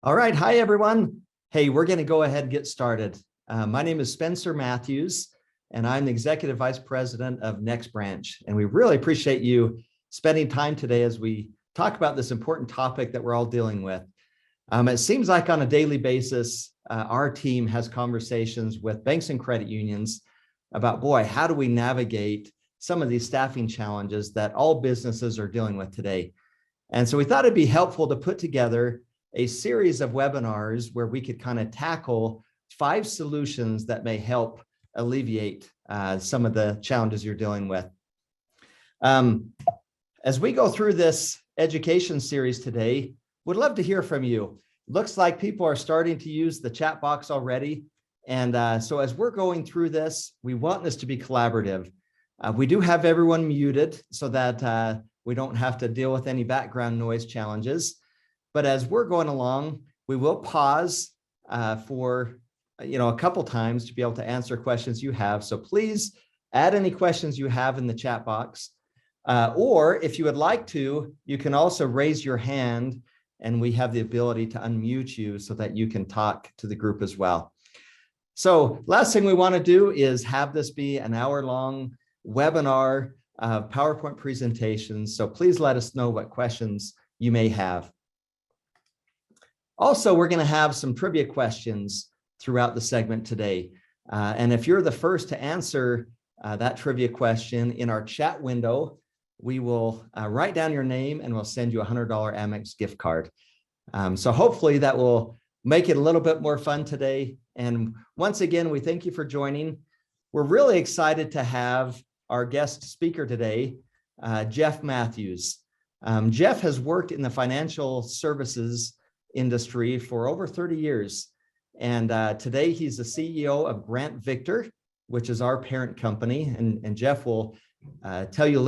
All right. Hi, everyone. Hey, we're going to go ahead and get started. My name is Spencer Matthews, and I'm the Executive Vice President of Next Branch. And we really appreciate you spending time today as we talk about this important topic that we're all dealing with. It seems like on a daily basis, our team has conversations with banks and credit unions about, boy, how do we navigate some of these staffing challenges that all businesses are dealing with today? And so we thought it'd be helpful to put together a series of webinars where we could kind of tackle 5 solutions that may help alleviate some of the challenges you're dealing with. As we go through this education series today, would love to hear from you. Looks like people are starting to use the chat box already. And so as we're going through this, we want this to be collaborative. We do have everyone muted so that we don't have to deal with any background noise challenges. But as we're going along, we will pause for a couple times to be able to answer questions you have. So please add any questions you have in the chat box. Or if you would like to, you can also raise your hand and we have the ability to unmute you so that you can talk to the group as well. So last thing we want to do is have this be an hour-long webinar of PowerPoint presentations. So please let us know what questions you may have. Also, we're going to have some trivia questions throughout the segment today. And if you're the first to answer that trivia question in our chat window, we will write down your name and we'll send you a $100 Amex gift card. So hopefully that will make it a little bit more fun today. And once again, we thank you for joining. We're really excited to have our guest speaker today, Jeff Matthews. Jeff has worked in the financial services industry for over 30 years. And today he's the CEO of Grant Victor, which is our parent company. And Jeff will tell you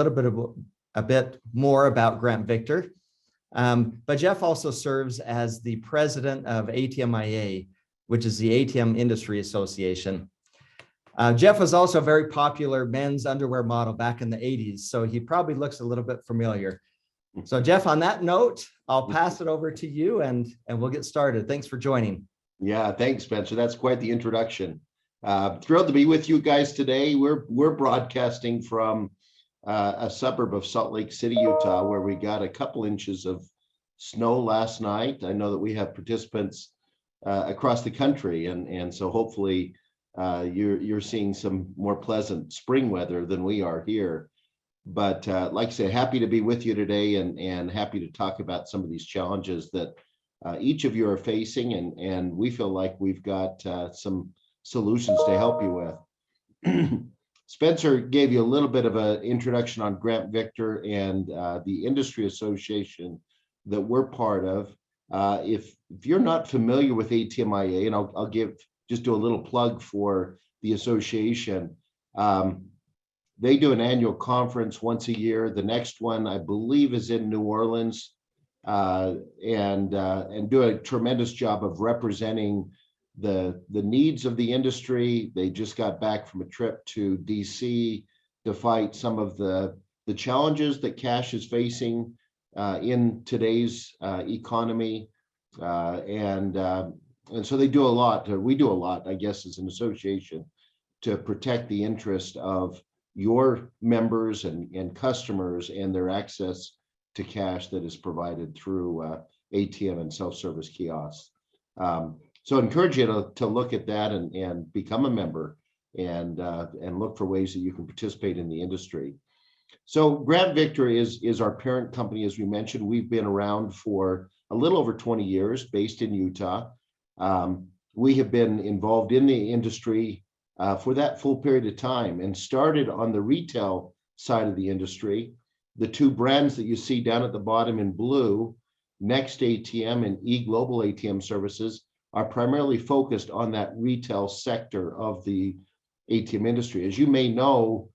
a bit more about Grant Victor. But Jeff also serves as the president of ATMIA, which is the ATM Industry Association. Jeff was also a very popular men's underwear model back in the 80s, so he probably looks a little bit familiar. So Jeff, on that note, I'll pass it over to you and we'll get started. Thanks for joining. Yeah, thanks, Spencer. That's quite the introduction. Thrilled to be with you guys today. We're broadcasting from a suburb of Salt Lake City, Utah, where we got a couple inches of snow last night. I know that we have participants across the country, and so hopefully you're seeing some more pleasant spring weather than we are here. But like I say, happy to be with you today and happy to talk about some of these challenges that each of you are facing, and we feel like we've got some solutions to help you with. Spencer gave you a little bit of an introduction on Grant Victor and the industry association that we're part of. If you're not familiar with ATMIA, and I'll just do a little plug for the association. They do an annual conference once a year. The next one, I believe, is in New Orleans, and do a tremendous job of representing the needs of the industry. They just got back from a trip to DC to fight some of the challenges that cash is facing in today's economy, and so they do a lot. We do a lot, I guess, as an association to protect the interest of your members and customers and their access to cash that is provided through ATM and self-service kiosks. So I encourage you to look at that and become a member and look for ways that you can participate in the industry. So Grant Victor is our parent company. As we mentioned, we've been around for a little over 20 years, based in Utah. We have been involved in the industry for that full period of time and started on the retail side of the industry. The 2 brands that you see down at the bottom in blue, Next ATM and eGlobal ATM Services, are primarily focused on that retail sector of the ATM industry. As you may know,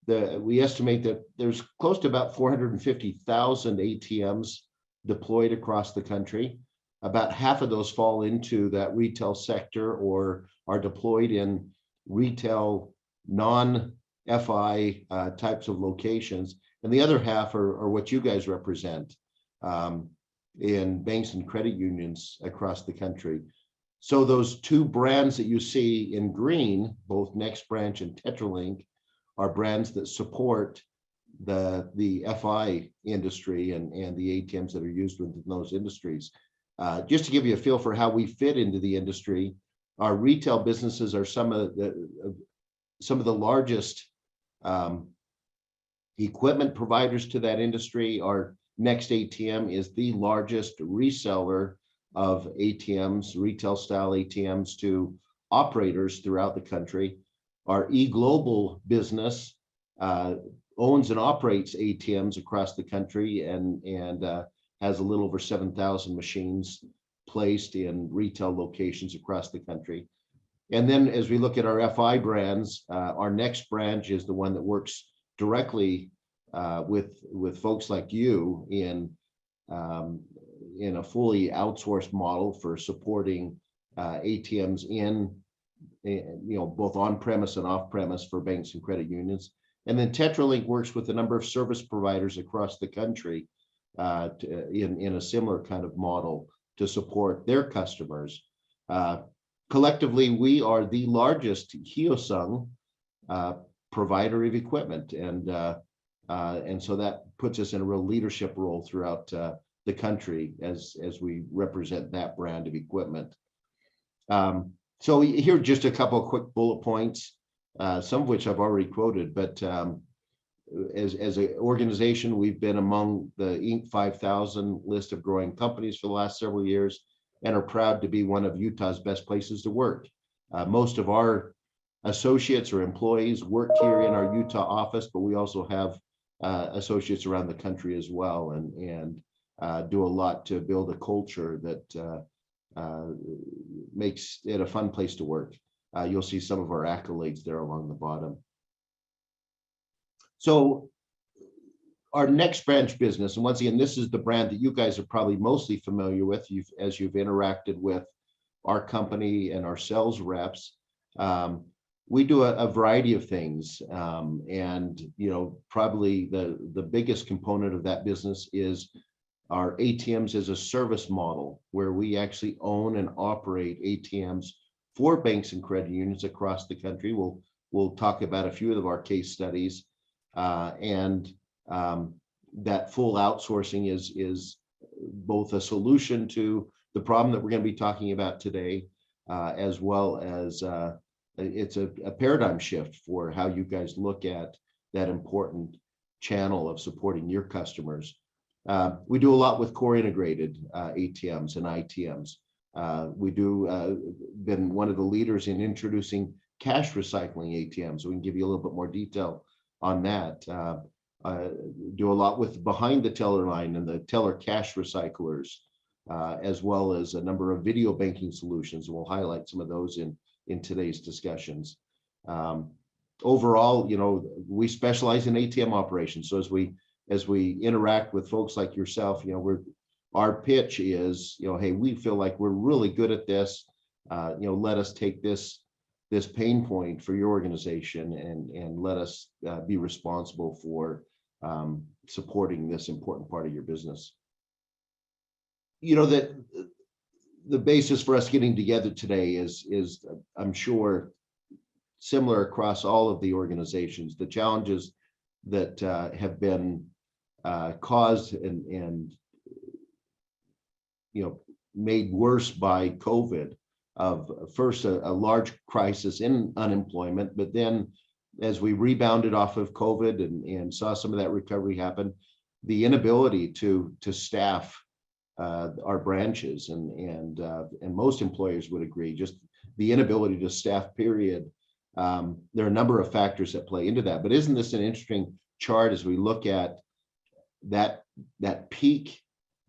we estimate that there's close to about 450,000 ATMs deployed across the country. About half of those fall into that retail sector or are deployed in retail non-FI types of locations, and the other half are what you guys represent. in banks and credit unions across the country. So those two brands that you see in green, both Next Branch and Tetralink, are brands that support the FI industry and the ATMs that are used within those industries. Just to give you a feel for how we fit into the industry, our retail businesses are some of the largest equipment providers to that industry. Our Next ATM is the largest reseller of ATMs, retail style ATMs, to operators throughout the country. Our eGlobal business owns and operates ATMs across the country and has a little over 7,000 machines placed in retail locations across the country. And then as we look at our FI brands, our Next Branch is the one that works directly with folks like you in a fully outsourced model for supporting ATMs in both on-premise and off-premise for banks and credit unions. And then Tetralink works with a number of service providers across the country in a similar kind of model to support their customers. Collectively, we are the largest Hyosung provider of equipment, and so that puts us in a real leadership role throughout the country as we represent that brand of equipment. So here are just a couple of quick bullet points, some of which I've already quoted, but as an organization, we've been among the Inc. 5000 list of growing companies for the last several years and are proud to be one of Utah's best places to work. Most of our associates or employees work here in our Utah office, but we also have associates around the country as well, and do a lot to build a culture that makes it a fun place to work. You'll see some of our accolades there along the bottom. So our Next Branch business, and once again, this is the brand that you guys are probably mostly familiar with as you've interacted with our company and our sales reps. We do a variety of things, and probably the biggest component of that business is our ATMs as a service model, where we actually own and operate ATMs for banks and credit unions across the country. We'll talk about a few of our case studies, and that full outsourcing is both a solution to the problem that we're going to be talking about today, as well as it's a paradigm shift for how you guys look at that important channel of supporting your customers. We do a lot with core integrated ATMs and ITMs. We been one of the leaders in introducing cash recycling ATMs. So we can give you a little bit more detail on that. Do a lot with behind the teller line and the teller cash recyclers, as well as a number of video banking solutions. And we'll highlight some of those in today's discussions. Overall, we specialize in ATM operations. So as we interact with folks like yourself, our pitch is, hey, we feel like we're really good at this. Let us take this pain point for your organization and let us be responsible for supporting this important part of your business. That the basis for us getting together today is I'm sure similar across all of the organizations. The challenges that have been caused and made worse by COVID, of first a large crisis in unemployment, but then as we rebounded off of COVID and saw some of that recovery happen, the inability to staff our branches, and most employers would agree, just the inability to staff, period. There are a number of factors that play into that, but isn't this an interesting chart as we look at that peak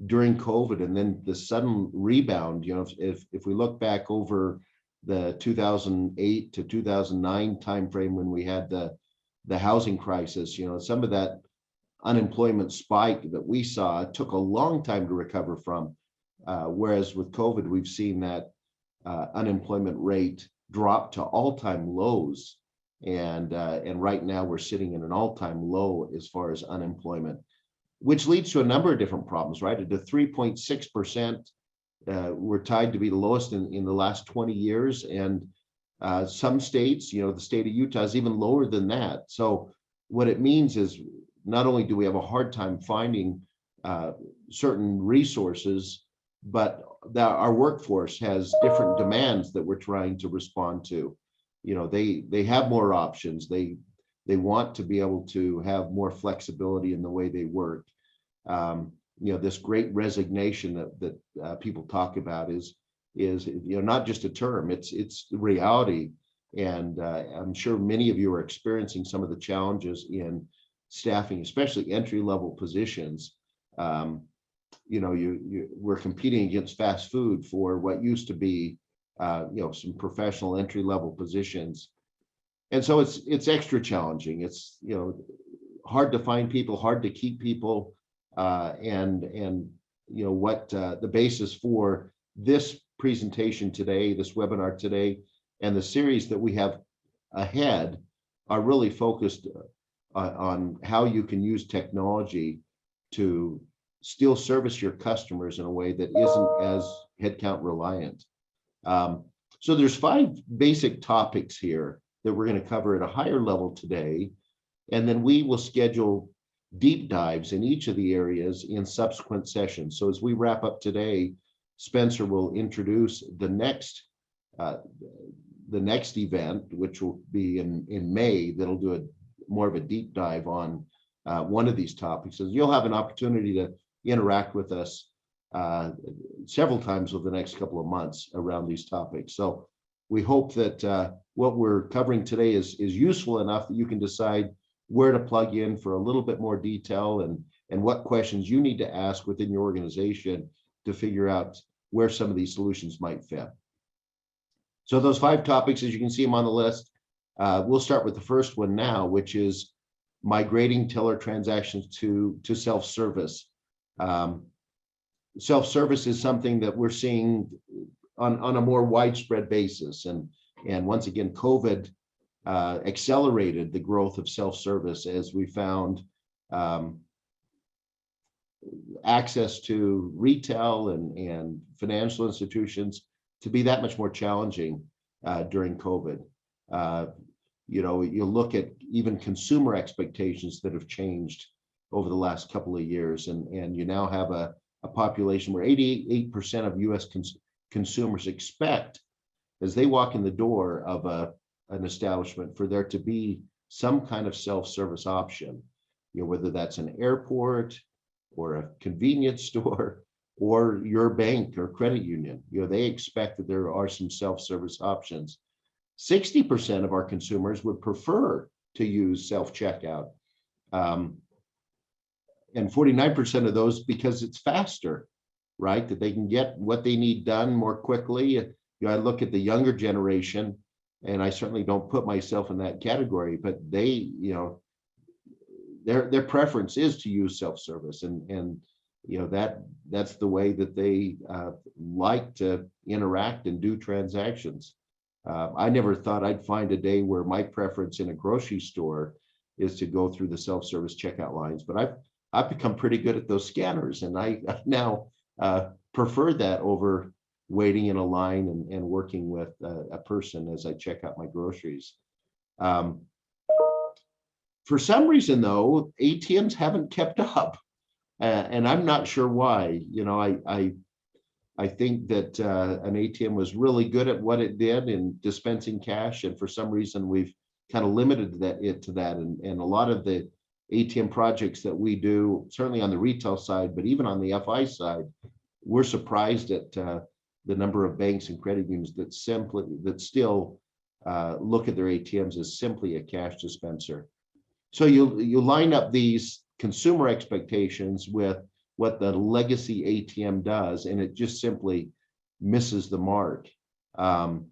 during COVID and then the sudden rebound? If we look back over the 2008 to 2009 timeframe when we had the housing crisis, some of that unemployment spike that we saw took a long time to recover from, whereas with COVID we've seen that unemployment rate drop to all-time lows, and right now we're sitting in an all-time low as far as unemployment. which leads to a number of different problems, right? At the 3.6%, we're tied to be the lowest in the last 20 years. And some states, the state of Utah is even lower than that. So what it means is not only do we have a hard time finding certain resources, but that our workforce has different demands that we're trying to respond to. They have more options. They want to be able to have more flexibility in the way they work. This great resignation that people talk about is not just a term. It's the reality. And I'm sure many of you are experiencing some of the challenges in staffing, especially entry-level positions. We're competing against fast food for what used to be some professional entry-level positions. And so it's extra challenging. It's hard to find people, hard to keep people, and what the basis for this presentation today, this webinar today, and the series that we have ahead are really focused on how you can use technology to still service your customers in a way that isn't as headcount reliant. So there's 5 basic topics here that we're going to cover at a higher level today, and then we will schedule deep dives in each of the areas in subsequent sessions. So as we wrap up today, Spencer will introduce the next event, which will be in May. That'll do more of a deep dive on one of these topics. So you'll have an opportunity to interact with us several times over the next couple of months around these topics. So we hope that what we're covering today is useful enough that you can decide where to plug in for a little bit more detail and what questions you need to ask within your organization to figure out where some of these solutions might fit. So those 5 topics, as you can see them on the list, we'll start with the first one now, which is migrating teller transactions to self-service. Self-service is something that we're seeing on a more widespread basis. And once again, COVID accelerated the growth of self-service as we found access to retail and financial institutions to be that much more challenging during COVID. You look at even consumer expectations that have changed over the last couple of years, and you now have a population where 88% of US consumers expect, as they walk in the door of an establishment, for there to be some kind of self-service option, whether that's an airport or a convenience store or your bank or credit union. They expect that there are some self-service options. 60% of our consumers would prefer to use self-checkout. And 49% of those because it's faster, right? That they can get what they need done more quickly. I look at the younger generation, and I certainly don't put myself in that category, but they, their preference is to use self-service, and that's the way that they like to interact and do transactions. I never thought I'd find a day where my preference in a grocery store is to go through the self-service checkout lines, but I've become pretty good at those scanners, and I now prefer that over waiting in a line and working with a person as I check out my groceries. For some reason, though, ATMs haven't kept up, and I'm not sure why. I think that an ATM was really good at what it did in dispensing cash, and for some reason we've kind of limited it to that. And a lot of the ATM projects that we do, certainly on the retail side, but even on the FI side, we're surprised at the number of banks and credit unions that still look at their ATMs as simply a cash dispenser. So you line up these consumer expectations with what the legacy ATM does, and it just simply misses the mark. And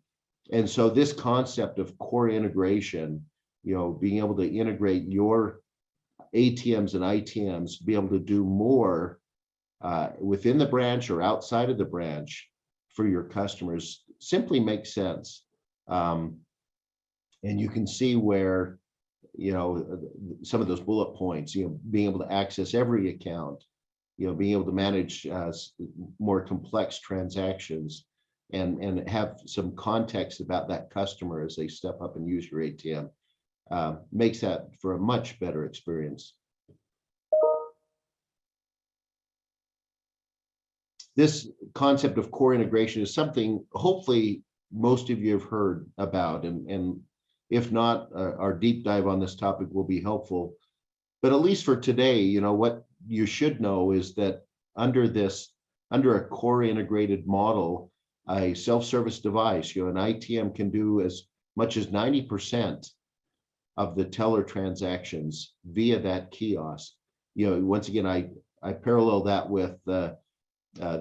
so this concept of core integration, being able to integrate your ATMs and ITMs, be able to do more within the branch or outside of the branch for your customers simply makes sense. And you can see where some of those bullet points, being able to access every account, being able to manage more complex transactions and have some context about that customer as they step up and use your ATM, makes that for a much better experience. This concept of core integration is something hopefully most of you have heard about, and if not, our deep dive on this topic will be helpful. But at least for today, what you should know is that under a core integrated model, a self-service device, an ITM can do as much as 90% of the teller transactions via that kiosk. Once again, I parallel that with the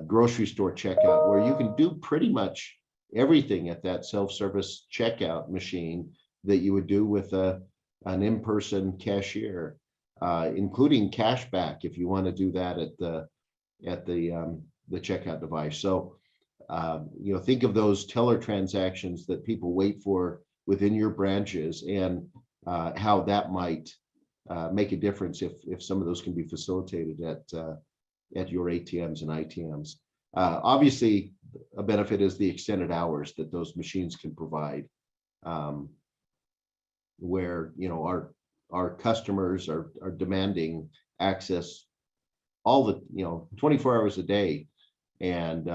grocery store checkout, where you can do pretty much everything at that self-service checkout machine that you would do with an in-person cashier, including cash back if you want to do that at the checkout device. So think of those teller transactions that people wait for within your branches, and how that might make a difference if some of those can be facilitated at your ATMs and ITMs. Obviously, a benefit is the extended hours that those machines can provide, where our customers are demanding access all the 24 hours a day, and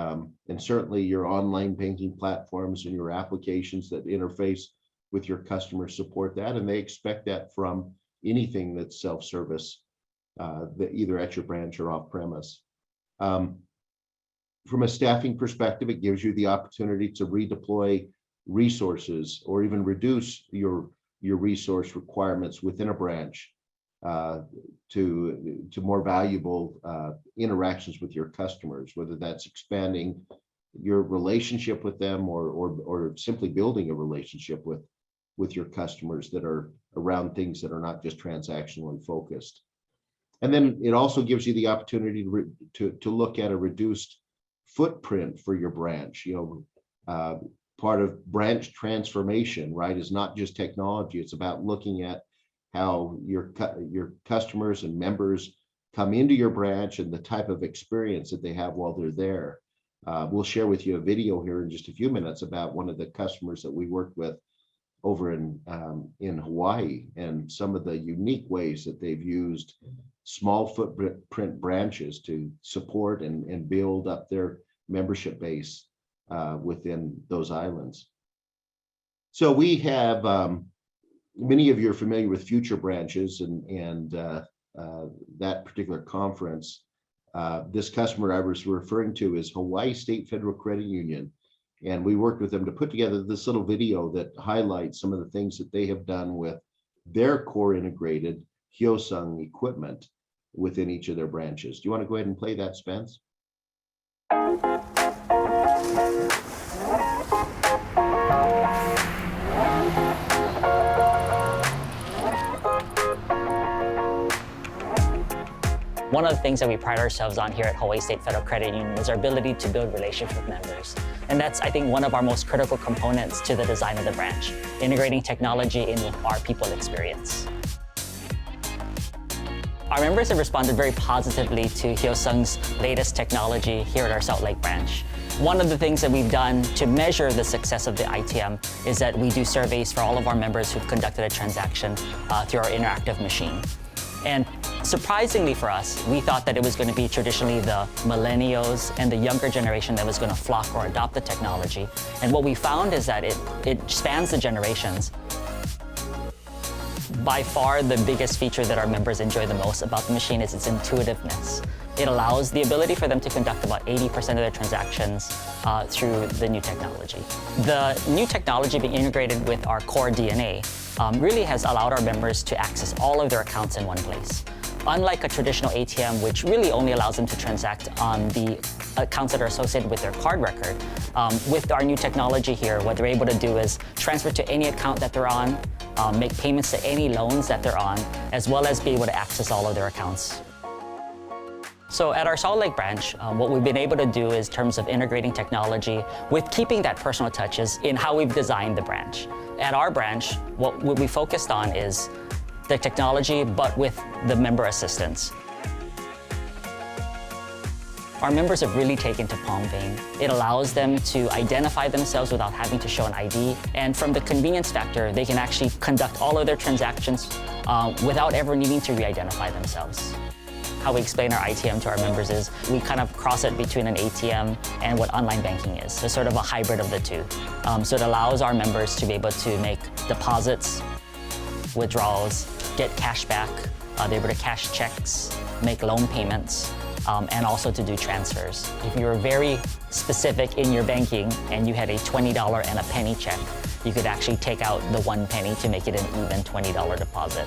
certainly your online banking platforms and your applications that interface with your customers support that, and they expect that from anything that's self-service, that either at your branch or off premise. From a staffing perspective, it gives you the opportunity to redeploy resources or even reduce your resource requirements within a branch to more valuable interactions with your customers, whether that's expanding your relationship with them or simply building a relationship with your customers that are around things that are not just transactionally focused. And then it also gives you the opportunity to look at a reduced footprint for your branch. Part of branch transformation, right, is not just technology. It's about looking at how your customers and members come into your branch and the type of experience that they have while they're there. We'll share with you a video here in just a few minutes about one of the customers that we worked with over in Hawaii, and some of the unique ways that they've used small footprint branches to support and build up their membership base within those islands. So we have, many of you are familiar with Future Branches and that particular conference. This customer I was referring to is Hawaii State Federal Credit Union. And we worked with them to put together this little video that highlights some of the things that they have done with their core integrated Hyosung equipment within each of their branches. Do you want to go ahead and play that, Spence? One of the things that we pride ourselves on here at Hawaii State Federal Credit Union is our ability to build relationships with members. And that's, I think, one of our most critical components to the design of the branch, integrating technology in with our people experience. Our members have responded very positively to Hyosung's latest technology here at our Salt Lake branch. One of the things that we've done to measure the success of the ITM is that we do surveys for all of our members who've conducted a transaction through our interactive machine. And surprisingly for us, we thought that it was going to be traditionally the millennials and the younger generation that was going to flock or adopt the technology. And what we found is that it spans the generations. By far, the biggest feature that our members enjoy the most about the machine is its intuitiveness. It allows the ability for them to conduct about 80% of their transactions through the new technology. The new technology being integrated with our core DNA really has allowed our members to access all of their accounts in one place. Unlike a traditional ATM, which really only allows them to transact on the accounts that are associated with their card record, with our new technology here, what they're able to do is transfer to any account that they're on, make payments to any loans that they're on, as well as be able to access all of their accounts. So at our Salt Lake branch, what we've been able to do is in terms of integrating technology with keeping that personal touches in how we've designed the branch. At our branch, what we focused on is the technology, but with the member assistance. Our members have really taken to Palm Vein. It allows them to identify themselves without having to show an ID. And from the convenience factor, they can actually conduct all of their transactions without ever needing to re-identify themselves. How we explain our ITM to our members is we kind of cross it between an ATM and what online banking is. So sort of a hybrid of the two. So it allows our members to be able to make deposits, withdrawals, get cash back. They're able to cash checks, make loan payments, and also to do transfers. If you were very specific in your banking and you had a $20 and a penny check, you could actually take out the 1 penny to make it an even $20 deposit.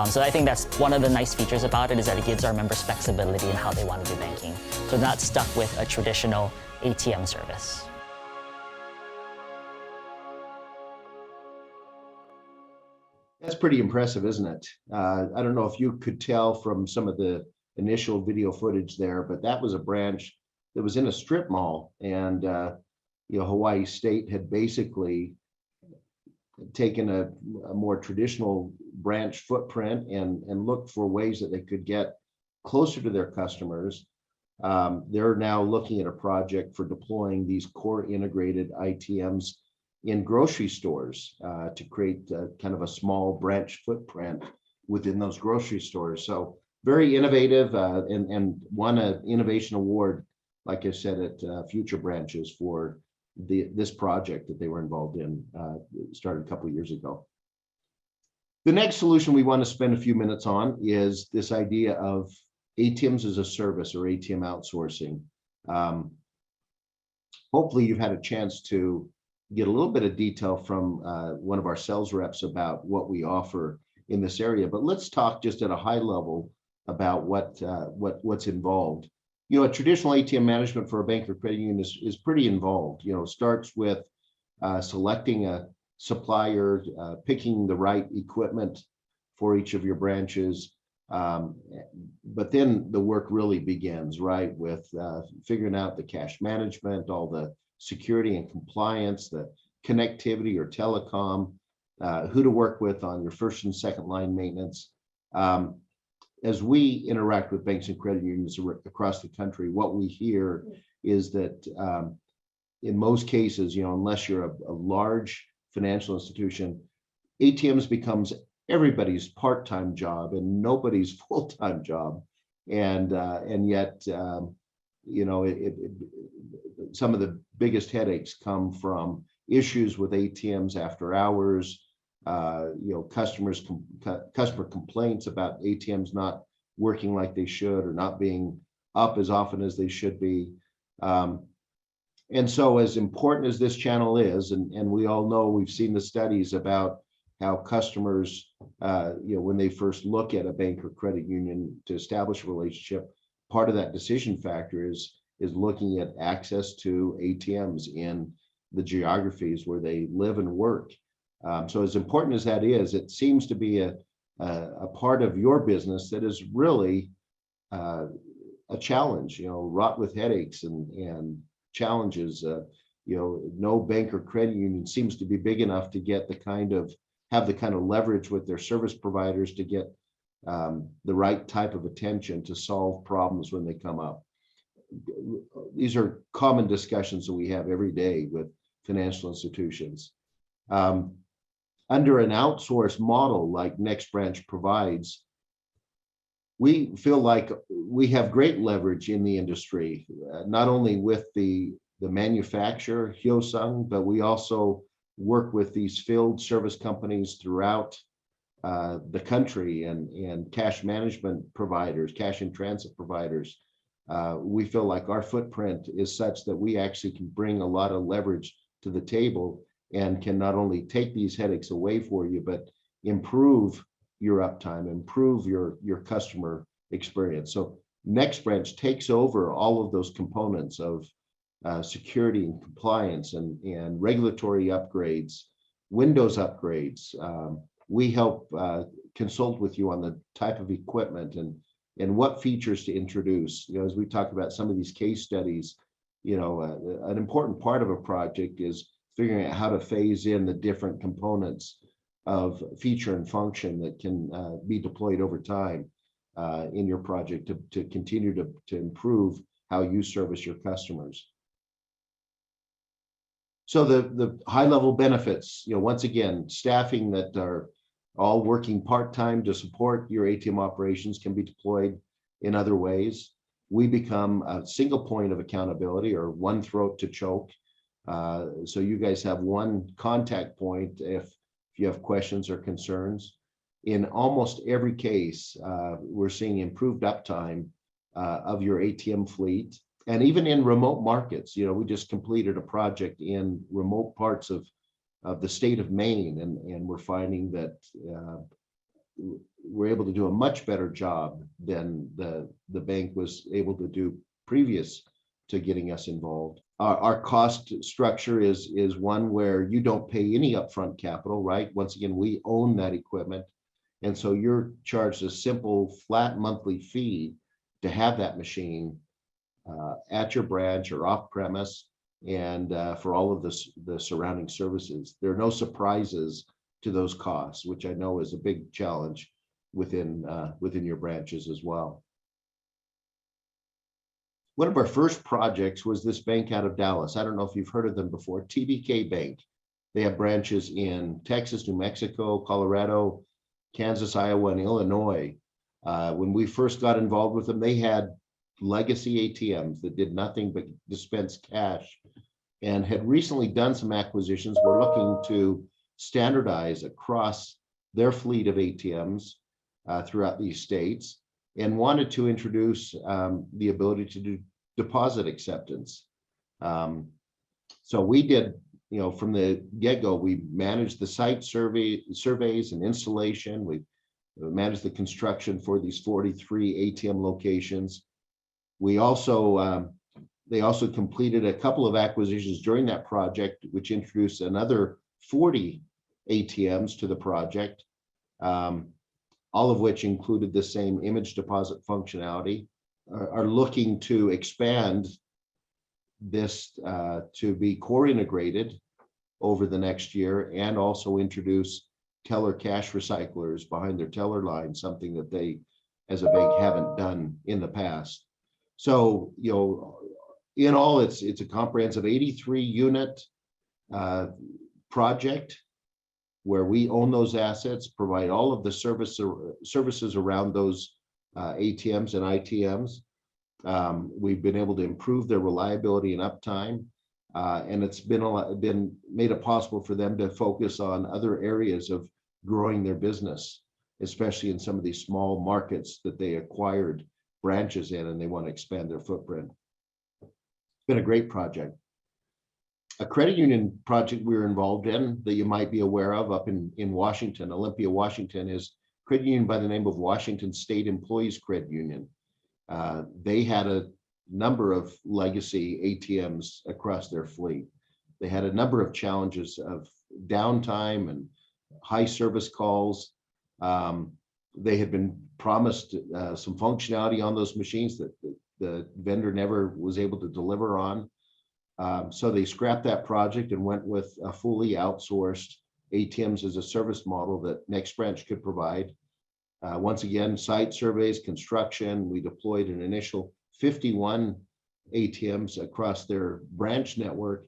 So I think that's one of the nice features about it, is that it gives our members flexibility in how they want to do banking. So they're not stuck with a traditional ATM service. That's pretty impressive, isn't it? I don't know if you could tell from some of the initial video footage there, but that was a branch that was in a strip mall, and Hawaii State had basically taken a more traditional branch footprint and looked for ways that they could get closer to their customers. They're now looking at a project for deploying these core integrated ITMs in grocery stores to create kind of a small branch footprint within those grocery stores. So very innovative, and won an innovation award, like I said, at Future Branches for this project that they were involved in, started a couple of years ago. The next solution we want to spend a few minutes on is this idea of ATMs as a service, or ATM outsourcing. Hopefully you've had a chance to get a little bit of detail from one of our sales reps about what we offer in this area, but let's talk just at a high level about what's involved. A traditional ATM management for a bank or credit union is pretty involved. Starts with selecting a supplier, picking the right equipment for each of your branches. But then the work really begins, right, with figuring out the cash management, all the security and compliance, the connectivity or telecom, who to work with on your first and second line maintenance. As we interact with banks and credit unions across the country, what we hear is that in most cases, unless you're a large financial institution, ATMs becomes everybody's part-time job and nobody's full-time job. And yet, some of the biggest headaches come from issues with ATMs after hours, customer complaints about ATMs not working like they should, or not being up as often as they should be. And so as important as this channel is, and we all know, we've seen the studies about how customers, when they first look at a bank or credit union to establish a relationship, part of that decision factor is looking at access to ATMs in the geographies where they live and work. So as important as that is, it seems to be a part of your business that is really a challenge, wrought with headaches and challenges. No bank or credit union seems to be big enough to get have the kind of leverage with their service providers to get the right type of attention to solve problems when they come up. These are common discussions that we have every day with financial institutions. Under an outsourced model like Next Branch provides, we feel like we have great leverage in the industry, not only with the manufacturer, Hyosung, but we also work with these field service companies throughout the country and cash management providers, cash in transit providers. We feel like our footprint is such that we actually can bring a lot of leverage to the table and can not only take these headaches away for you, but improve your uptime, improve your customer experience. So Next Branch takes over all of those components of security and compliance and regulatory upgrades, Windows upgrades. We help consult with you on the type of equipment and what features to introduce. As we talk about some of these case studies, an important part of a project is figuring out how to phase in the different components of feature and function that can be deployed over time in your project to continue to improve how you service your customers. So the high level benefits, once again, staffing that are all working part-time to support your ATM operations can be deployed in other ways. We become a single point of accountability, or one throat to choke. So you guys have one contact point if you have questions or concerns. In almost every case, we're seeing improved uptime of your ATM fleet. And even in remote markets, we just completed a project in remote parts of the state of Maine, and we're finding that we're able to do a much better job than the bank was able to do previous to getting us involved. Our cost structure is one where you don't pay any upfront capital, right? Once again, we own that equipment. And so you're charged a simple flat monthly fee to have that machine at your branch or off premise, and for all of the surrounding services. There are no surprises to those costs, which I know is a big challenge within your branches as well. One of our first projects was this bank out of Dallas. I don't know if you've heard of them before, TBK Bank. They have branches in Texas, New Mexico, Colorado, Kansas, Iowa, and Illinois. When we first got involved with them, they had legacy ATMs that did nothing but dispense cash, and had recently done some acquisitions. We're looking to standardize across their fleet of ATMs throughout these states, and wanted to introduce the ability to do deposit acceptance. So we did, from the get-go, we managed the site surveys and installation. We managed the construction for these 43 ATM locations. We also, they also completed a couple of acquisitions during that project, which introduced another 40 ATMs to the project, all of which included the same image deposit functionality. Are looking to expand this to be core integrated over the next year, and also introduce teller cash recyclers behind their teller line, something that they as a bank haven't done in the past. So, in all, it's a comprehensive 83 unit project where we own those assets, provide all of the services around those ATMs and ITMs. We've been able to improve their reliability and uptime, and it's been made it possible for them to focus on other areas of growing their business, especially in some of these small markets that they acquired branches in, and they want to expand their footprint. It's been a great project. A credit union project we were involved in that you might be aware of up in Washington, Olympia, Washington, is credit union by the name of Washington State Employees Credit Union. They had a number of legacy ATMs across their fleet. They had a number of challenges of downtime and high service calls. They had been promised some functionality on those machines that the vendor never was able to deliver on. So they scrapped that project and went with a fully outsourced ATMs as a service model that Next Branch could provide. Once again, site surveys, construction, we deployed an initial 51 ATMs across their branch network,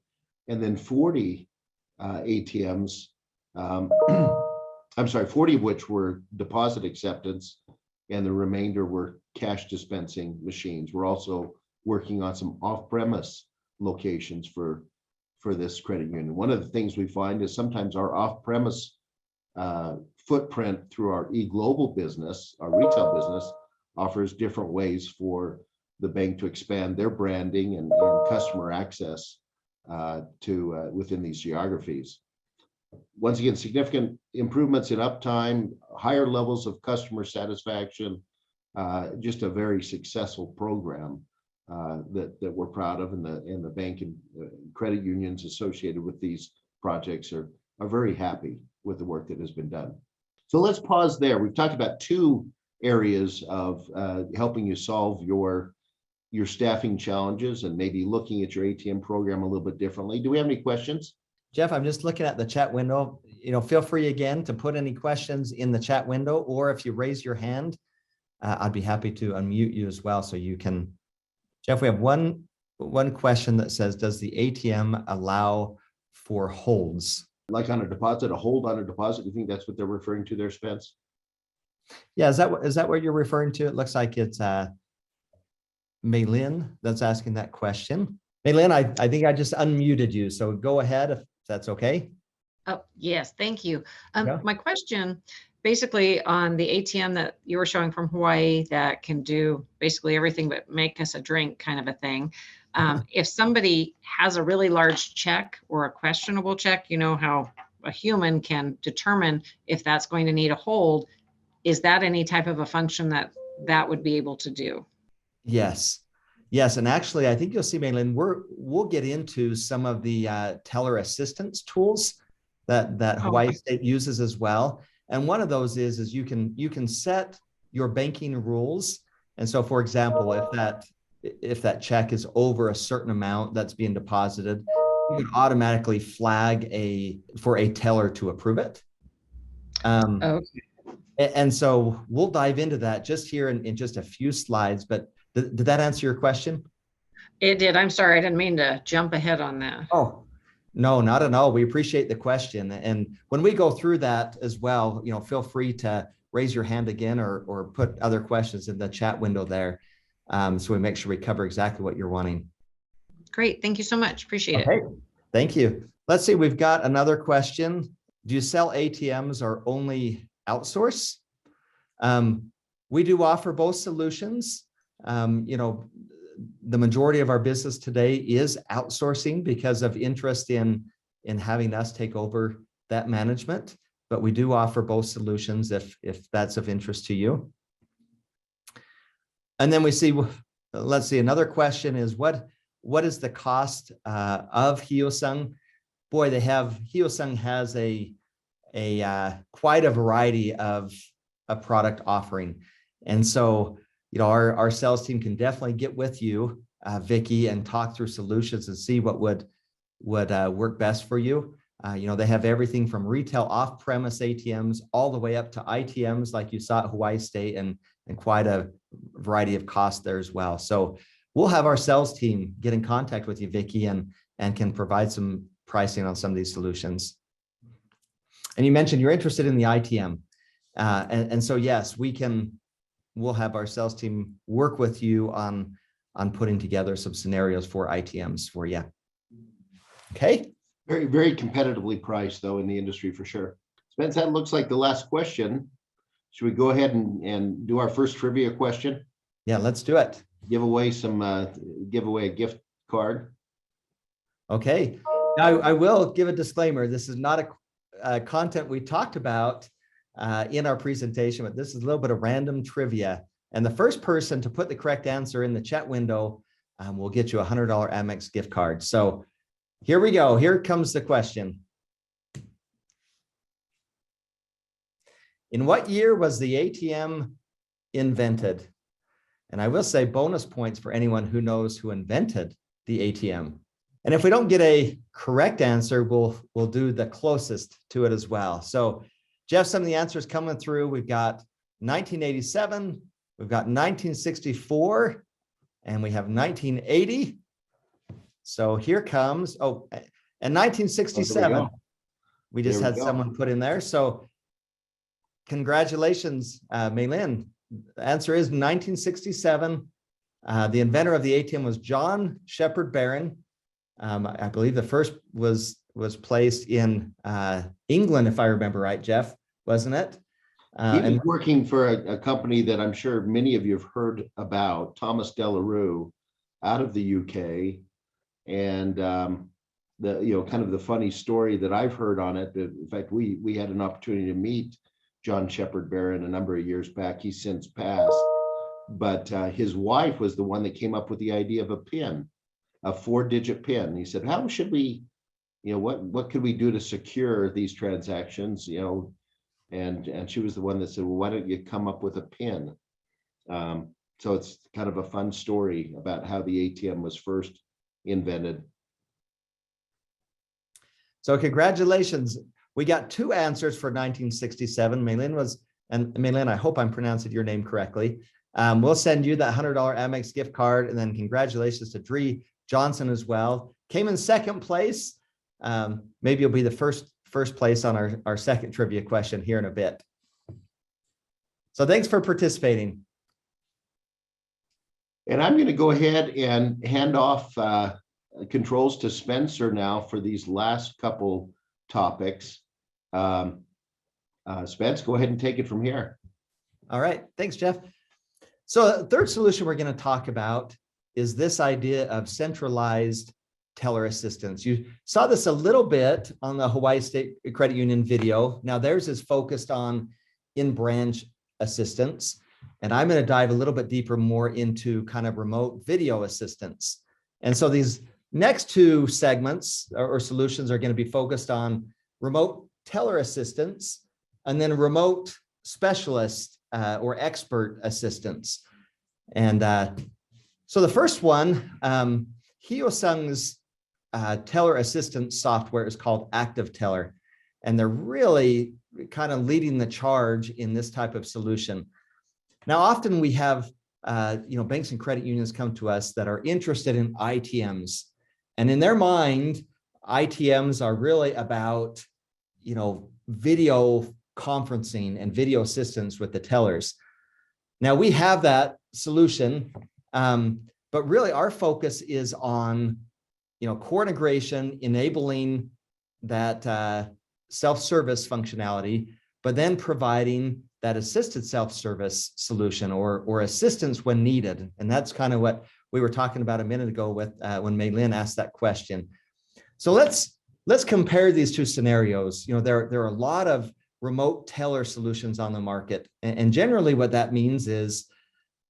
and then 40 ATMs, I'm sorry, 40 of which were deposit acceptance, and the remainder were cash dispensing machines. We're also working on some off-premise locations for this credit union. One of the things we find is sometimes our off-premise footprint through our eGlobal business, our retail business, offers different ways for the bank to expand their branding and customer access to within these geographies. Once again, significant improvements in uptime, higher levels of customer satisfaction, just a very successful program that we're proud of, and the bank and credit unions associated with these projects are very happy with the work that has been done. So let's pause there. We've talked about two areas of helping you solve your staffing challenges and maybe looking at your ATM program a little bit differently. Do we have any questions? Jeff, I'm just looking at the chat window. feel free again to put any questions in the chat window, or if you raise your hand, I'd be happy to unmute you as well so you can. Jeff, we have one question that says, does the ATM allow for holds? Like on a deposit, a hold on a deposit, you think that's what they're referring to there, Spence? Yeah, is that what you're referring to? It looks like it's Maylin that's asking that question. Maylin, I think I just unmuted you, so go ahead if that's okay. Oh, yes, thank you. Yeah. My question, basically on the ATM that you were showing from Hawaii that can do basically everything but make us a drink kind of a thing. If somebody has a really large check or a questionable check, you know how a human can determine if that's going to need a hold. Is that any type of a function that would be able to do? Yes. Yes. And actually, I think you'll see, Maylin, we'll get into some of the teller assistance tools that Hawaii State uses as well. And one of those is you can set your banking rules. And so, for example, if that check is over a certain amount that's being deposited, you can automatically flag for a teller to approve it. Okay. And so we'll dive into that just here in just a few slides. But did that answer your question? It did. I'm sorry. I didn't mean to jump ahead on that. Oh, no, not at all. We appreciate the question. And when we go through that as well, feel free to raise your hand again or put other questions in the chat window there. So we make sure we cover exactly what you're wanting. Great. Thank you so much. Appreciate it. Okay. Thank you. Let's see. We've got another question. Do you sell ATMs or only outsource? We do offer both solutions. The majority of our business today is outsourcing because of interest in having us take over that management, but we do offer both solutions if that's of interest to you. And then let's see, another question is what is the cost of Hyosung? Boy, Hyosung has quite a variety of a product offering. And so, our sales team can definitely get with you, Vicki, and talk through solutions and see what would work best for you. They have everything from retail off-premise ATMs all the way up to ITMs like you saw at Hawaii State and quite a variety of costs there as well. So we'll have our sales team get in contact with you, Vicki, and can provide some pricing on some of these solutions. And you mentioned you're interested in the ITM. And so, yes, we'll have our sales team work with you on putting together some scenarios for ITMs for you. Okay. Very, very competitively priced though in the industry for sure. Spence, that looks like the last question. Should we go ahead and do our first trivia question? Yeah, let's do it. Give away a gift card. Okay. Now I will give a disclaimer. This is not a content we talked about in our presentation, but this is a little bit of random trivia. And the first person to put the correct answer in the chat window will get you a $100 Amex gift card. So here we go. Here comes the question. In what year was the ATM invented? And I will say bonus points for anyone who knows who invented the ATM. And if we don't get a correct answer, we'll do the closest to it as well. So Jeff, some of the answers coming through. We've got 1987, we've got 1964, and we have 1980. So here comes, and 1967. We just had someone put in there. So congratulations, Maylin. The answer is 1967. The inventor of the ATM was John Shepherd Barron. I believe the first was placed in England, if I remember right, Jeff, wasn't it? He was working for a company that I'm sure many of you have heard about, Thomas Delarue, out of the UK. And kind of the funny story that I've heard on it. In fact, we had an opportunity to meet John Shepherd Barron a number of years back. He's since passed, but his wife was the one that came up with the idea of a PIN, a 4-digit PIN. He said, "How should we, what could we do to secure these transactions?" And she was the one that said, "Well, why don't you come up with a PIN?" So it's kind of a fun story about how the ATM was first invented. So congratulations. We got 2 answers for 1967. Maylin was, and Maylin, I hope I'm pronouncing your name correctly. We'll send you that $100 Amex gift card, and then congratulations to Dree Johnson as well. Came in second place. Maybe you'll be the first place on our second trivia question here in a bit. So thanks for participating. And I'm going to go ahead and hand off controls to Spencer now for these last couple topics. Spence, go ahead and take it from here. All right. Thanks, Jeff. So the third solution we're going to talk about is this idea of centralized teller assistance. You saw this a little bit on the Hawaii State Credit Union video. Now theirs is focused on in-branch assistance, and I'm going to dive a little bit deeper more into kind of remote video assistance. And so these next 2 segments or solutions are going to be focused on remote teller assistance and then remote specialist or expert assistance. And so the first one, Hyosung's teller assistance software is called Active Teller, and they're really kind of leading the charge in this type of solution. Now, often we have banks and credit unions come to us that are interested in ITMs, and in their mind, ITMs are really about video conferencing and video assistance with the tellers. Now we have that solution, but really our focus is on core integration, enabling that self-service functionality, but then providing that assisted self-service solution or assistance when needed. And that's kind of what we were talking about a minute ago with when Maylin asked that question. So let's compare these 2 scenarios. There are a lot of remote teller solutions on the market, and generally what that means is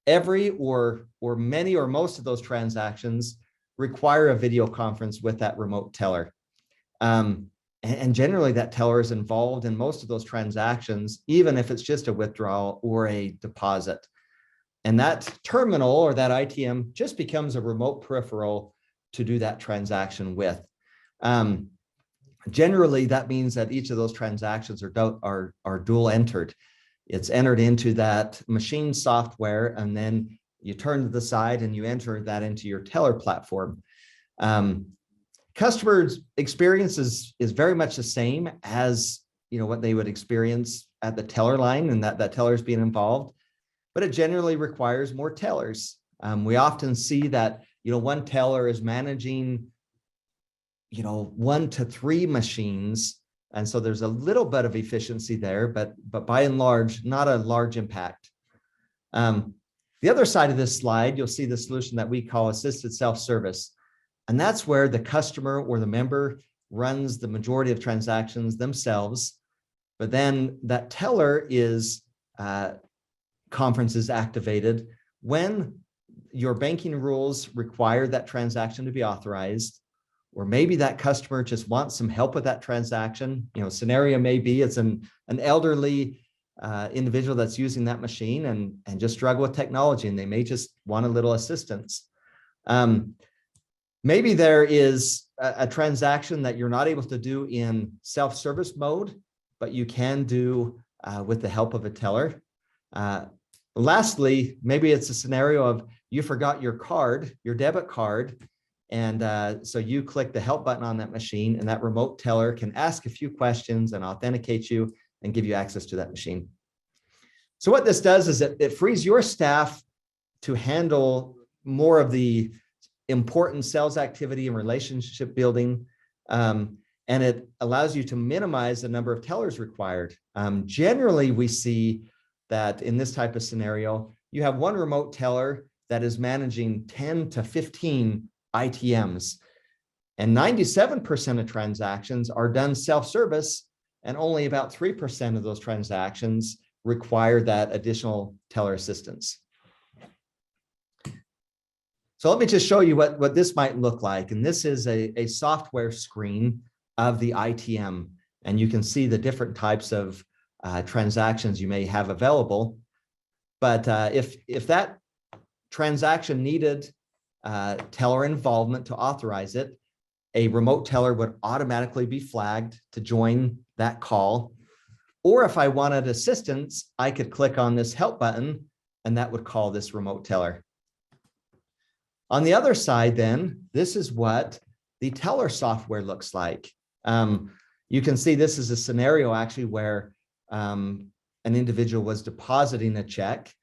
every or many or most of those transactions require a video conference with that remote teller. And generally that teller is involved in most of those transactions, even if it's just a withdrawal or a deposit. And that terminal or that ITM just becomes a remote peripheral to do that transaction with. Generally, that means that each of those transactions are dual entered. It's entered into that machine software, and then you turn to the side and you enter that into your teller platform. Customers' experience is very much the same as what they would experience at the teller line, and that teller is being involved, but it generally requires more tellers. We often see that one teller is managing 1 to 3 machines, and so there's a little bit of efficiency there, but by and large, not a large impact. The other side of this slide, you'll see the solution that we call assisted self-service. And that's where the customer or the member runs the majority of transactions themselves, but then that teller conference is activated when your banking rules require that transaction to be authorized, or maybe that customer just wants some help with that transaction. Scenario may be it's an elderly individual that's using that machine and just struggle with technology, and they may just want a little assistance. Maybe there is a transaction that you're not able to do in self-service mode, but you can do with the help of a teller. Lastly, maybe it's a scenario of you forgot your debit card, and so you click the help button on that machine, and that remote teller can ask a few questions and authenticate you and give you access to that machine. So what this does is it frees your staff to handle more of the important sales activity and relationship building, and it allows you to minimize the number of tellers required. Generally, we see that in this type of scenario, you have one remote teller that is managing 10 to 15 ITMs, and 97% of transactions are done self-service, and only about 3% of those transactions require that additional teller assistance. So let me just show you what this might look like. And this is a software screen of the ITM. And you can see the different types of transactions you may have available. But if that transaction needed teller involvement to authorize it, a remote teller would automatically be flagged to join that call. Or if I wanted assistance, I could click on this help button and that would call this remote teller. On the other side, then, this is what the teller software looks like. You can see this is a scenario actually where an individual was depositing a check.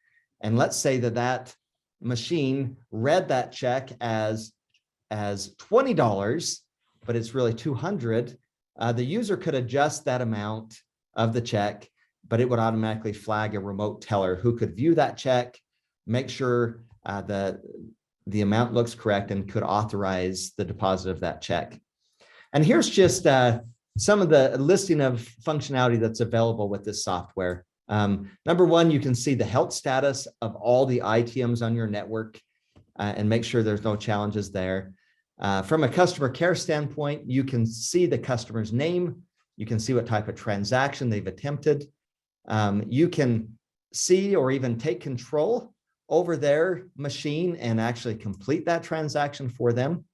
And let's say that machine read that check as $20, but it's really $200. The user could adjust that amount of the check, but it would automatically flag a remote teller who could view that check, make sure the amount looks correct, and could authorize the deposit of that check. And here's just some of the listing of functionality that's available with this software. Number one, you can see the health status of all the ITMs on your network and make sure there's no challenges there. From a customer care standpoint, you can see the customer's name. You can see what type of transaction they've attempted. You can see or even take control over their machine and actually complete that transaction for them.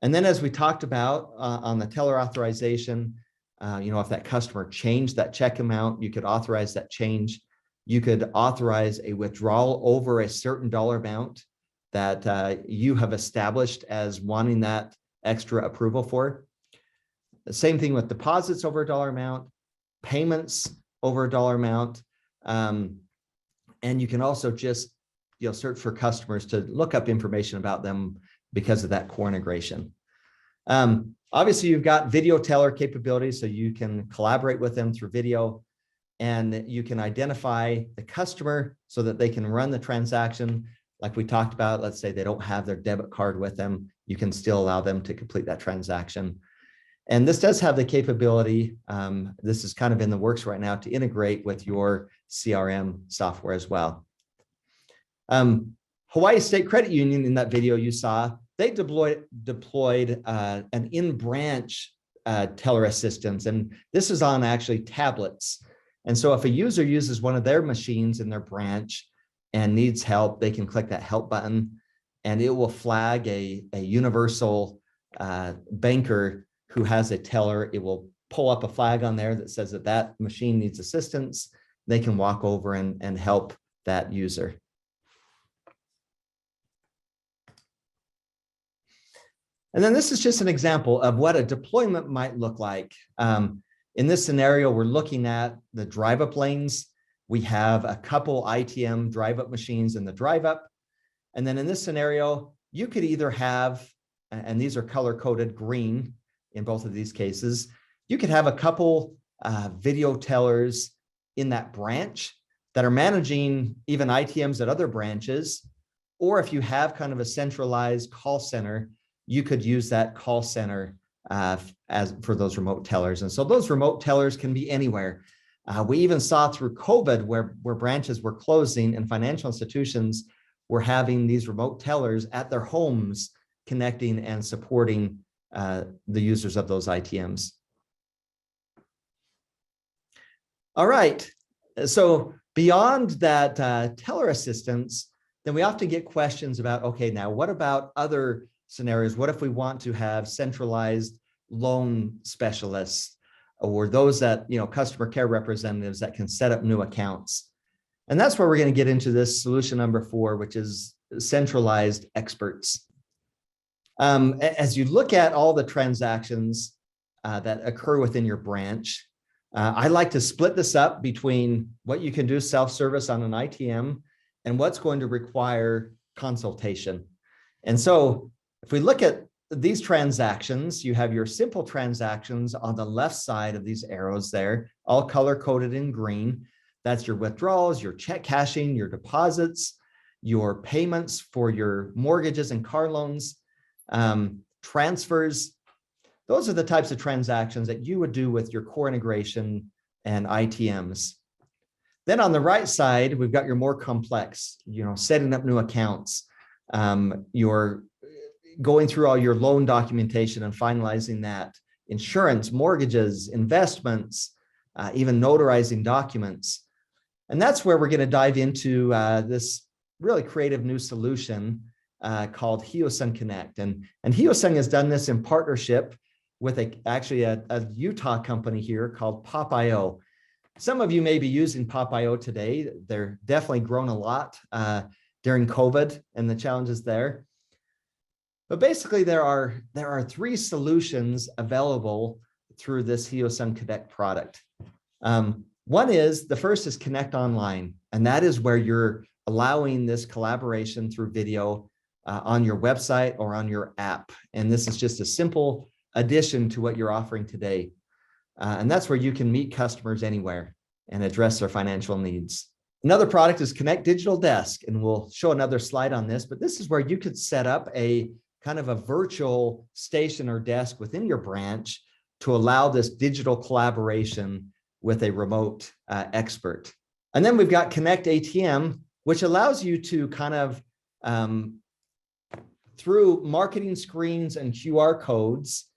And then as we talked about on the teller authorization, if that customer changed that check amount, you could authorize that change. You could authorize a withdrawal over a certain dollar amount that you have established as wanting that extra approval for. The same thing with deposits over a dollar amount, payments over a dollar amount. And you can also just search for customers to look up information about them because of that core integration. Obviously, you've got video teller capabilities, so you can collaborate with them through video, and you can identify the customer so that they can run the transaction. Like we talked about, let's say they don't have their debit card with them, you can still allow them to complete that transaction. And this does have the capability, this is kind of in the works right now, to integrate with your CRM software as well. Hawaii State Credit Union, in that video you saw, they deployed an in-branch teller assistance, and this is on actually tablets. And so if a user uses one of their machines in their branch and needs help, they can click that help button, and it will flag a universal banker who has a teller. It will pull up a flag on there that says that machine needs assistance. They can walk over and help that user. And then this is just an example of what a deployment might look like. In this scenario, we're looking at the drive-up lanes. We have a couple ITM drive-up machines in the drive-up. And then in this scenario, you could either have, and these are color-coded green in both of these cases, you could have a couple video tellers in that branch that are managing even ITMs at other branches. Or if you have kind of a centralized call center, you could use that call center as for those remote tellers. And so those remote tellers can be anywhere. We even saw through COVID where branches were closing and financial institutions were having these remote tellers at their homes connecting and supporting the users of those ITMs. All right, so beyond that teller assistance, then we often get questions about, okay, now what about other scenarios? What if we want to have centralized loan specialists or those that, customer care representatives that can set up new accounts? And that's where we're going to get into this solution number 4, which is centralized experts. As you look at all the transactions that occur within your branch, I like to split this up between what you can do self-service on an ITM and what's going to require consultation. And so if we look at these transactions, you have your simple transactions on the left side of these arrows there, all color-coded in green. That's your withdrawals, your check cashing, your deposits, your payments for your mortgages and car loans, transfers. Those are the types of transactions that you would do with your core integration and ITMs. Then on the right side, we've got your more complex, setting up new accounts, your going through all your loan documentation and finalizing that, insurance, mortgages, investments, even notarizing documents. And that's where we're going to dive into this really creative new solution called HioSung Connect. And HioSung has done this in partnership with actually a Utah company here called Pop.io. Some of you may be using Pop.io today. They're definitely grown a lot during COVID and the challenges there. But basically, there are 3 solutions available through this HEOSUN Connect product. The first is Connect Online, and that is where you're allowing this collaboration through video on your website or on your app. And this is just a simple addition to what you're offering today. And that's where you can meet customers anywhere and address their financial needs. Another product is Connect Digital Desk, and we'll show another slide on this, but this is where you could set up a kind of a virtual station or desk within your branch to allow this digital collaboration with a remote expert. And then we've got Connect ATM, which allows you to kind of, through marketing screens and QR codes,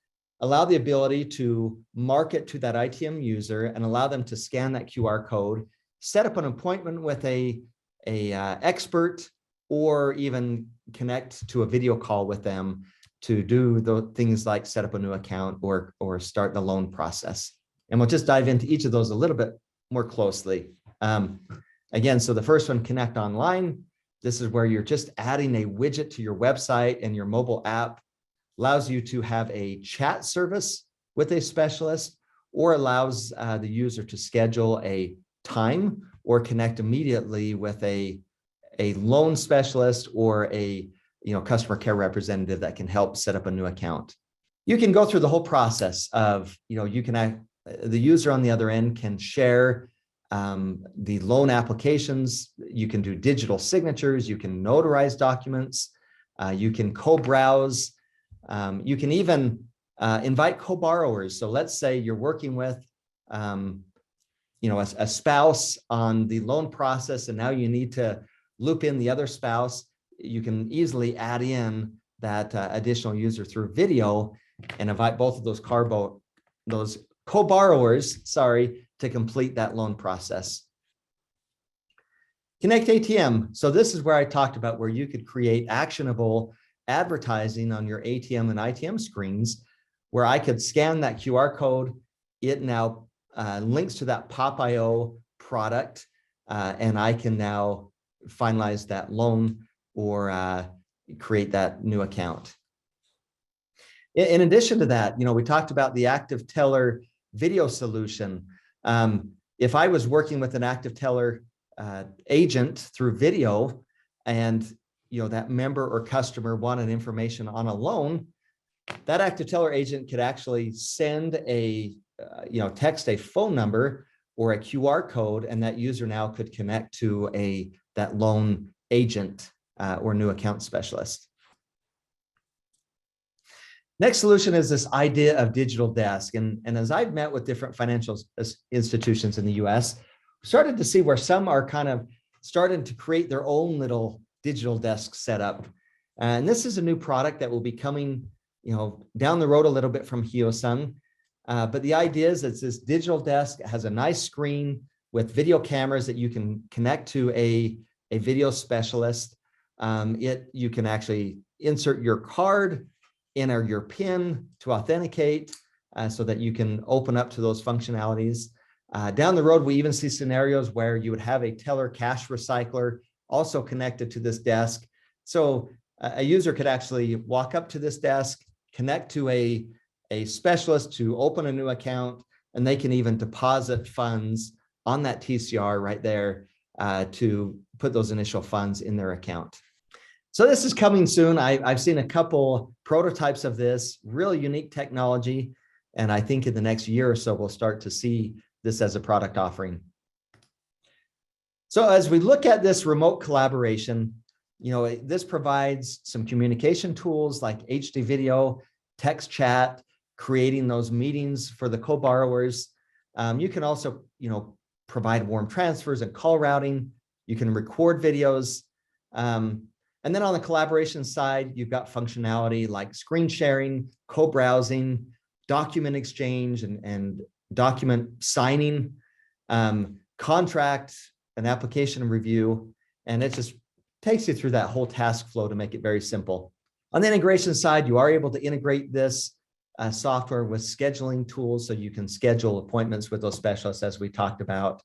allow the ability to market to that ITM user and allow them to scan that QR code, set up an appointment with a expert, or even connect to a video call with them to do the things like set up a new account or start the loan process. And we'll just dive into each of those a little bit more closely. Again, so the first one, Connect Online. This is where you're just adding a widget to your website and your mobile app, allows you to have a chat service with a specialist, or allows the user to schedule a time or connect immediately with a loan specialist or a customer care representative that can help set up a new account. You can go through the whole process of, the user on the other end can share the loan applications. You can do digital signatures. You can notarize documents. You can co-browse. You can even invite co-borrowers. So let's say you're working with a spouse on the loan process, and now you need to loop in the other spouse. You can easily add in that additional user through video and invite both of those co-borrowers, to complete that loan process. Connect ATM. So this is where I talked about where you could create actionable advertising on your ATM and ITM screens, where I could scan that QR code. It now links to that Pop.io product, and I can now finalize that loan or create that new account. In addition to that, we talked about the Active Teller video solution. If I was working with an Active Teller agent through video, and that member or customer wanted information on a loan, that Active Teller agent could actually send text a phone number or a QR code, and that user now could connect to that loan agent or new account specialist. Next solution is this idea of digital desk. And as I've met with different financial institutions in the US, started to see where some are kind of starting to create their own little digital desk setup. And this is a new product that will be coming down the road a little bit from HEOSUN. But the idea is it's this digital desk. It has a nice screen with video cameras that you can connect to a video specialist. You can actually insert your card, enter your PIN to authenticate so that you can open up to those functionalities. Down the road, we even see scenarios where you would have a teller cash recycler also connected to this desk. So a user could actually walk up to this desk, connect to a specialist to open a new account, and they can even deposit funds on that TCR right there to put those initial funds in their account. So this is coming soon. I've seen a couple prototypes of this, really unique technology. And I think in the next year or so, we'll start to see this as a product offering. So as we look at this remote collaboration, this provides some communication tools like HD video, text chat, creating those meetings for the co-borrowers. You can also, provide warm transfers and call routing. You can record videos. And then on the collaboration side, you've got functionality like screen sharing, co-browsing, document exchange, and document signing, contract and application review. And it just takes you through that whole task flow to make it very simple. On the integration side, you are able to integrate this software with scheduling tools so you can schedule appointments with those specialists, as we talked about,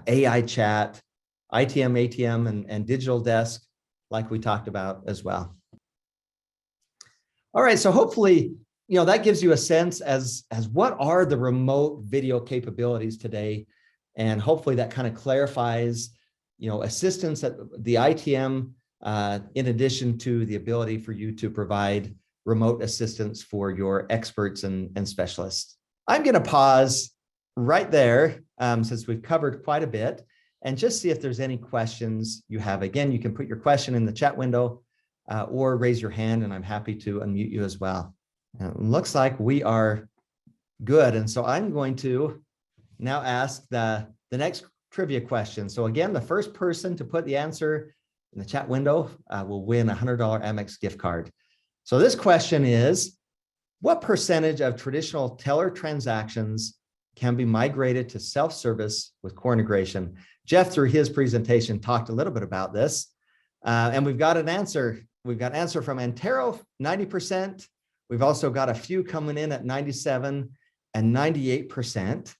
AI chat, ITM, ATM, and digital desk, like we talked about as well. All right, so hopefully, that gives you a sense as what are the remote video capabilities today, and hopefully that kind of clarifies, assistance at the ITM, in addition to the ability for you to provide remote assistance for your experts and specialists. I'm going to pause right there, since we've covered quite a bit, and just see if there's any questions you have. Again, you can put your question in the chat window, or raise your hand, and I'm happy to unmute you as well. It looks like we are good. And so I'm going to now ask the next trivia question. So again, the first person to put the answer in the chat window will win a $100 Amex gift card. So this question is, what percentage of traditional teller transactions can be migrated to self-service with core integration? Jeff, through his presentation, talked a little bit about this. And we've got an answer. We've got an answer from Antero, 90%. We've also got a few coming in at 97 and 98%.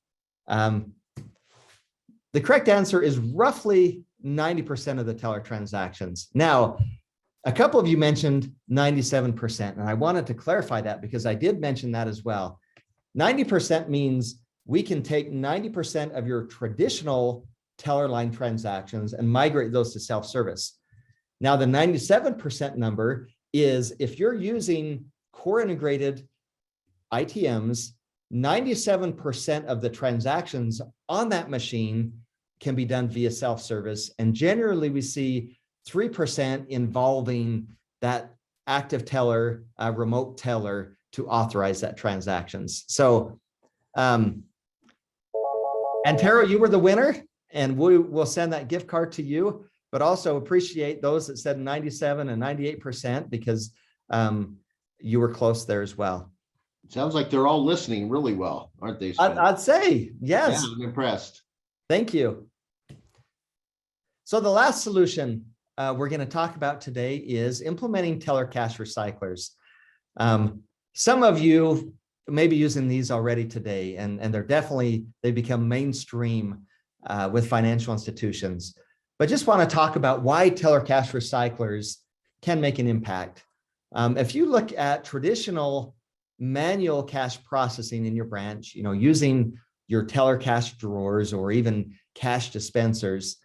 The correct answer is roughly 90% of the teller transactions. Now, a couple of you mentioned 97%, and I wanted to clarify that because I did mention that as well. 90% means we can take 90% of your traditional teller line transactions and migrate those to self-service. Now, the 97% number is if you're using core integrated ITMs, 97% of the transactions on that machine can be done via self-service. And generally we see 3% involving that active teller, remote teller to authorize that transactions. So, Antero, you were the winner, and we will send that gift card to you, but also appreciate those that said 97 and 98% because you were close there as well. Sounds like they're all listening really well, aren't they, Sven? I'd say, yes. Yeah, I'm impressed. Thank you. So the last solution we're going to talk about today is implementing teller cash recyclers. Some of you may be using these already today, and they become mainstream with financial institutions. But just want to talk about why teller cash recyclers can make an impact. If you look at traditional manual cash processing in your branch, using your teller cash drawers or even cash dispensers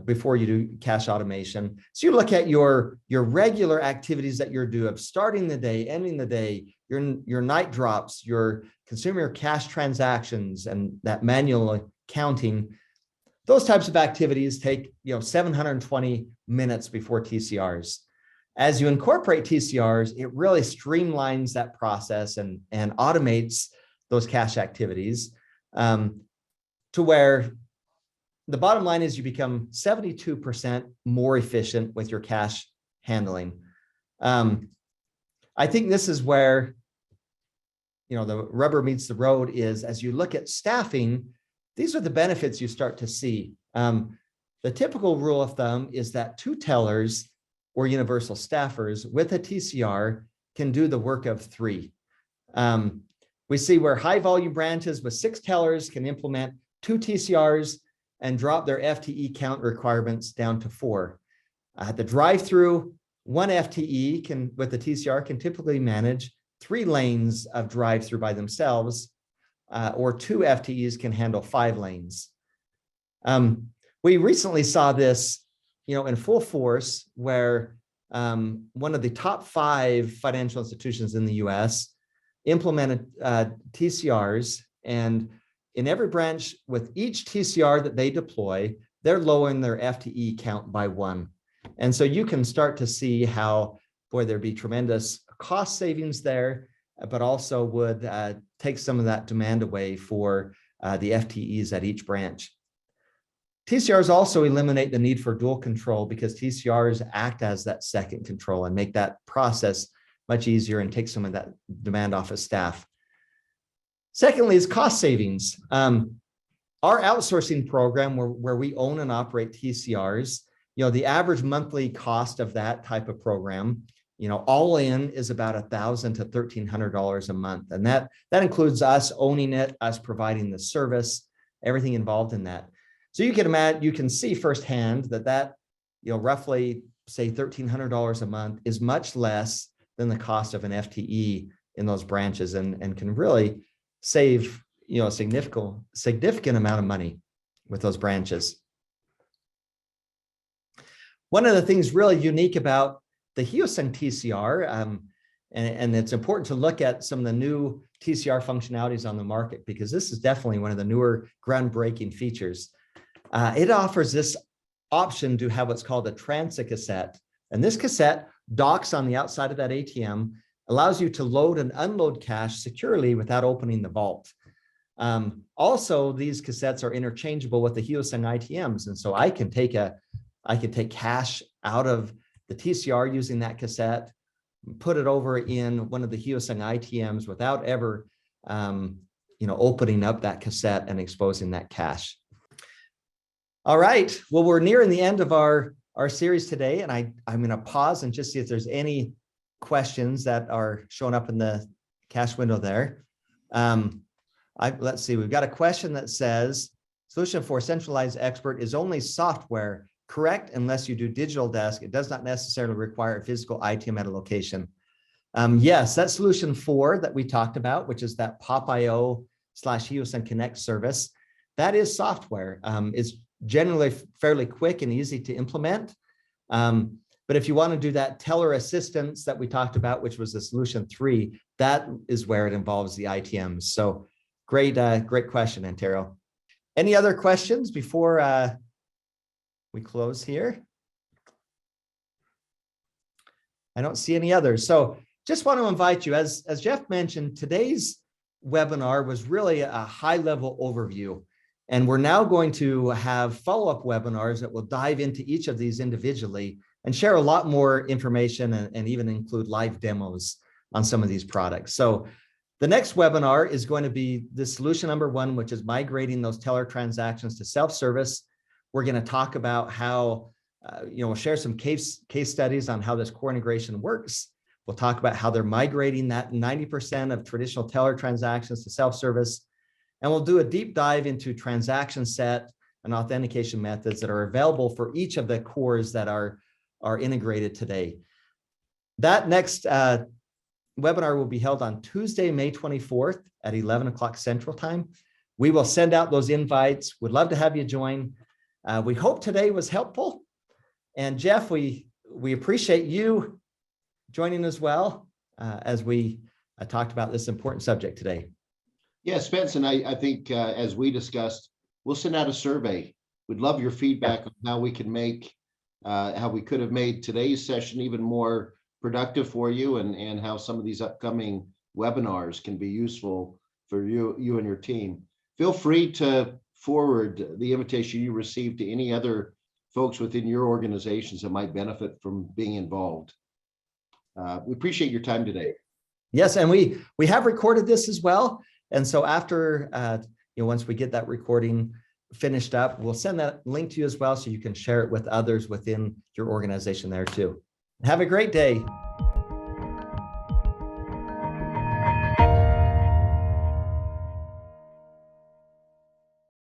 before you do cash automation. So you look at your regular activities that you're doing, starting the day, ending the day, your night drops, your consumer cash transactions, and that manual counting. Those types of activities take 720 minutes before TCRs. As you incorporate TCRs, it really streamlines that process and automates those cash activities to where the bottom line is you become 72% more efficient with your cash handling. I think this is where the rubber meets the road is as you look at staffing, these are the benefits you start to see. The typical rule of thumb is that 2 tellers or universal staffers with a TCR can do the work of 3. We see where high volume branches with 6 tellers can implement 2 TCRs and drop their FTE count requirements down to 4. At the drive-through, 1 FTE with the TCR can typically manage 3 lanes of drive-through by themselves, or 2 FTEs can handle 5 lanes. We recently saw this in full force where one of the top 5 financial institutions in the US implemented TCRs, and in every branch with each TCR that they deploy, they're lowering their FTE count by 1. And so you can start to see how, there'd be tremendous cost savings there, but also would take some of that demand away for the FTEs at each branch. TCRs also eliminate the need for dual control because TCRs act as that second control and make that process much easier and take some of that demand off of staff. Secondly is cost savings. Our outsourcing program where we own and operate TCRs, the average monthly cost of that type of program, all in is about $1,000 to $1,300 a month. And that includes us owning it, us providing the service, everything involved in that. So you can imagine, you can see firsthand that roughly say $1,300 a month is much less than the cost of an FTE in those branches, and can really save a significant amount of money with those branches. One of the things really unique about the Heosung TCR, and it's important to look at some of the new TCR functionalities on the market, because this is definitely one of the newer groundbreaking features. It offers this option to have what's called a transit cassette. And this cassette docks on the outside of that ATM, allows you to load and unload cash securely without opening the vault. Also, these cassettes are interchangeable with the Heosung ITMs. And so I can take cash out of the TCR using that cassette, put it over in one of the Heosung ITMs without ever, opening up that cassette and exposing that cash. All right, well, we're nearing the end of our series today, and I'm going to pause and just see if there's any questions that are showing up in the cash window there. Let's see, we've got a question that says, solution for centralized expert is only software, correct? Unless you do digital desk, it does not necessarily require a physical ITM at a location. Yes, that solution 4 that we talked about, which is that PopIO/Heosung Connect service, that is software. It's generally fairly quick and easy to implement. But if you want to do that teller assistance that we talked about, which was the solution 3, that is where it involves the ITMs. So great question, Antero. Any other questions before we close here? I don't see any others. So just want to invite you, as Jeff mentioned, today's webinar was really a high-level overview. And we're now going to have follow-up webinars that will dive into each of these individually and share a lot more information and even include live demos on some of these products. So the next webinar is going to be the solution number 1, which is migrating those teller transactions to self-service. We're going to talk about how, we'll share some case studies on how this core integration works. We'll talk about how they're migrating that 90% of traditional teller transactions to self-service. And we'll do a deep dive into transaction set and authentication methods that are available for each of the cores that are integrated today. That next webinar will be held on Tuesday, May 24th at 11 o'clock Central Time. We will send out those invites. We'd love to have you join. We hope today was helpful. And Jeff, we appreciate you joining as well as we talked about this important subject today. Yeah, Spence, and I think as we discussed, we'll send out a survey. We'd love your feedback on how we can make, how we could have made today's session even more productive for you, and how some of these upcoming webinars can be useful for you and your team. Feel free to forward the invitation you received to any other folks within your organizations that might benefit from being involved. We appreciate your time today. Yes, and we have recorded this as well. And so after, once we get that recording finished up, we'll send that link to you as well, so you can share it with others within your organization there too. Have a great day.